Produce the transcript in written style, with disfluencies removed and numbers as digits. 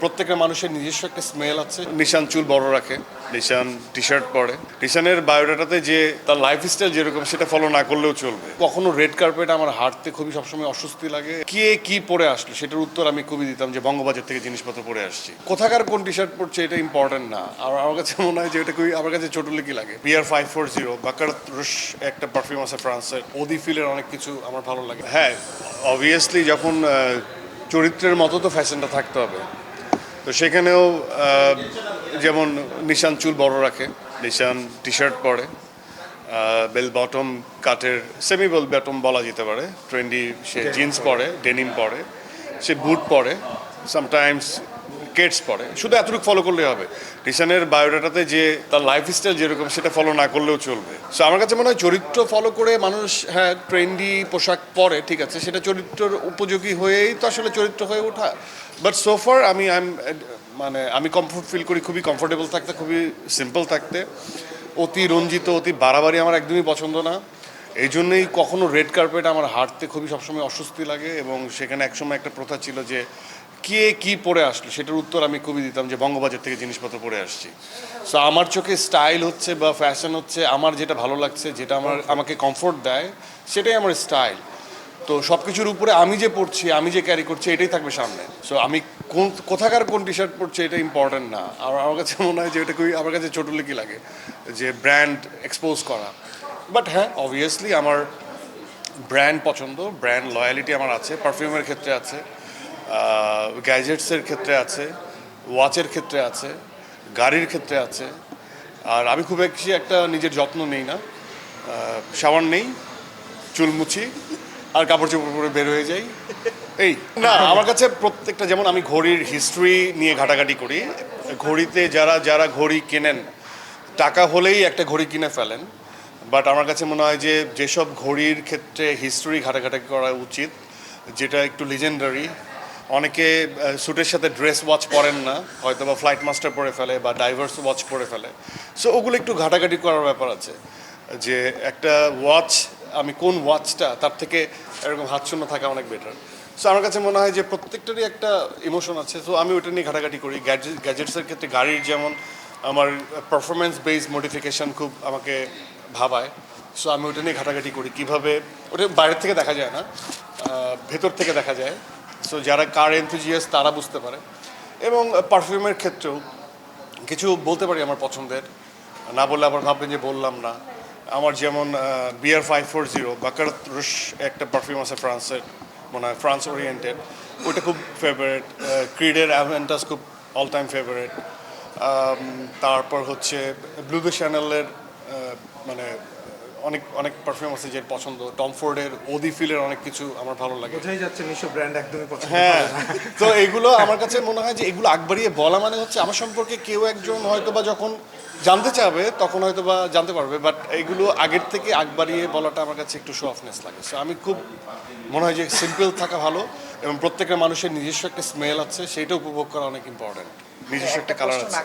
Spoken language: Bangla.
প্রত্যেকটা মানুষের নিজস্ব একটা স্মেল আছে। নিশান চুল বড় রাখে, নিশান টি শার্ট পরে, নিশানের বায়োডাটাতে যে তার লাইফস্টাইল যেরকম সেটা ফলো না করলেও চলবে। কখনো রেড কার্পেট আমার হাঁটতে খুবই সবসময় অস্বস্তি লাগে। কে কি পরে আসলো সেটার উত্তর আমি খুবই দিতাম যে বঙ্গবাজার থেকে জিনিসপত্র পরে আসছি। কোথাকার কোন টি শার্ট পরছে এটা ইম্পর্টেন্ট না। আর আমার কাছে মনে হয় যে এটা খুবই আমার কাছে ছোটলেকি লাগে। BR540 বাকারাত রুশ একটা পারফিউম আছে ফ্রান্সের, ওদি ফিলের অনেক কিছু আমার ভালো লাগে। হ্যাঁ, অবভিয়াসলি যখন চরিত্রের মতো তো ফ্যাশনটা থাকতে হবে, তো সেখানেও যেমন নিশান চুল বড় রাখে, নিশান টি শার্ট পরে, বেল বটম কাটের সেমি বেল বটম বলা যেতে পারে, ট্রেন্ডি সে জিন্স পরে, ডেনিম পরে, সে বুট পরে, সামটাইমস কেটস পরে। শুধু এতটুকু ফলো করলেই হবে। নিশানের বায়োডাটাতে যে তার লাইফস্টাইল যেরকম সেটা ফলো না করলেও চলবে। সো আমার কাছে মনে হয় চরিত্র ফলো করে মানুষ হ্যাঁ ট্রেন্ডি পোশাক পরে, ঠিক আছে, সেটা চরিত্রের উপযোগী হয়েই তো আসলে চরিত্র হয়ে ওঠা। বাট সোফার আমি কমফোর্ট ফিল করি, খুবই কমফোর্টেবল থাকতে, খুবই সিম্পল থাকতে। অতি রঞ্জিত, অতি বাড়াবাড়ি আমার একদমই পছন্দ না। এই জন্যই কখনো রেড কার্পেট আমার হাঁটতে খুবই সবসময় অস্বস্তি লাগে। এবং সেখানে একসময় একটা প্রথা ছিল যে কে কি পরে আসলো সেটার উত্তর আমি খুবই দিতাম যে বঙ্গবাজার থেকে জিনিসপত্র পরে আসছি। সো আমার চোখে স্টাইল হচ্ছে বা ফ্যাশন হচ্ছে আমার যেটা ভালো লাগছে, যেটা আমাকে কমফোর্ট দেয়, সেটাই আমার স্টাইল। তো সব কিছুর উপরে আমি যে পড়ছি, আমি যে ক্যারি করছি, এটাই থাকবে সামনে। সো আমি কোথাকার কোন টি শার্ট পরছি এটা ইম্পর্টেন্ট না। আর আমার কাছে মনে হয় যে এটা খুবই আমার কাছে ছোটলেকি লাগে যে ব্র্যান্ড এক্সপোজ করা। বাট হ্যাঁ, অবভিয়াসলি আমার ব্র্যান্ড পছন্দ, ব্র্যান্ড লয়ালিটি আমার আছে, পারফিউমের ক্ষেত্রে আছে, গ্যাজেটসের ক্ষেত্রে আছে, ওয়াচের ক্ষেত্রে আছে, গাড়ির ক্ষেত্রে আছে। আর আমি খুব বেশি একটা নিজের যত্ন নেই না, শাওয়ার নেই, চুল মুছি আর কাপড় চোপড় পরে বের হয়ে যাই। এই না, আমার কাছে প্রত্যেকটা, যেমন আমি ঘড়ির হিস্ট্রি নিয়ে ঘাটাঘাটি করি। ঘড়িতে যারা ঘড়ি কেনেন, টাকা হলেই একটা ঘড়ি কিনে ফেলেন। বাট আমার কাছে মনে হয় যে যেসব ঘড়ির ক্ষেত্রে হিস্ট্রি ঘাটাঘাটি করা উচিত, যেটা একটু লিজেন্ডারি। অনেকে স্যুটের সাথে ড্রেস ওয়াচ পরেন না, হয়তো বা ফ্লাইট মাস্টার পরে ফেলে বা ডাইভার্স ওয়াচ পরে ফেলে। সো ওগুলো একটু ঘাটাঘাটি করার ব্যাপার আছে, যে একটা ওয়াচ আমি কোন ওয়াচটা, তার থেকে এরকম হাত শূন্য থাকা অনেক বেটার। সো আমার কাছে মনে হয় যে প্রত্যেকটারই একটা ইমোশন আছে। তো আমি ওটা নিয়ে ঘাটাঘাটি করি। গ্যাজেটসের ক্ষেত্রে গাড়ির যেমন আমার পারফরমেন্স বেসড মডিফিকেশান খুব আমাকে ভাবায়। সো আমি ওটা নিয়ে ঘাটাঘাটি করি, কীভাবে ওটা বাইরের থেকে দেখা যায় না, ভেতর থেকে দেখা যায়। সো যারা কার এনথুজিয়াস তারা বুঝতে পারে। এবং পারফিউমের ক্ষেত্রেও কিছু বলতে পারি আমার পছন্দের, না বললে আবার ভাববেন যে বললাম না। আমার যেমন BR540 বাকারাত রুশ একটা পারফিউম আছে ফ্রান্সের, মনে হয় ফ্রান্স ওরিয়েন্টেড, ওইটা খুব ফেভারিট। ক্রিডের অ্যাভেন্টাস খুব অল টাইম ফেভারিট। তারপর হচ্ছে ব্লু দ্য চ্যানেলের মানে অনেক অনেক পারফিউম আছে যে পছন্দ। টম ফোর্ডের ওদি ফিলের অনেক কিছু আমার ভালো লাগে। বোঝাই যাচ্ছে নিশো ব্র্যান্ড একদমই পছন্দ হ্যাঁ, করে না। তো এগুলো আমার কাছে মনে হয় যে এগুলো আগবাড়িয়ে বলা মানে হচ্ছে আমার সম্পর্কে কেউ একজন হয়তো বা যখন জানতে চাবে তখন হয়তো বা জানতে পারবে। বাট এগুলো আগের থেকে আগবাড়িয়ে বলাটা আমার কাছে একটু শো অফনেস লাগে। সো আমি খুব মনে হয় যে সিম্পল থাকা ভালো, এবং প্রত্যেকটা মানুষের নিজস্ব একটা স্মেল আছে, সেইটা উপভোগ করা অনেক ইম্পর্টেন্ট। নিজস্ব একটা কালার আছে।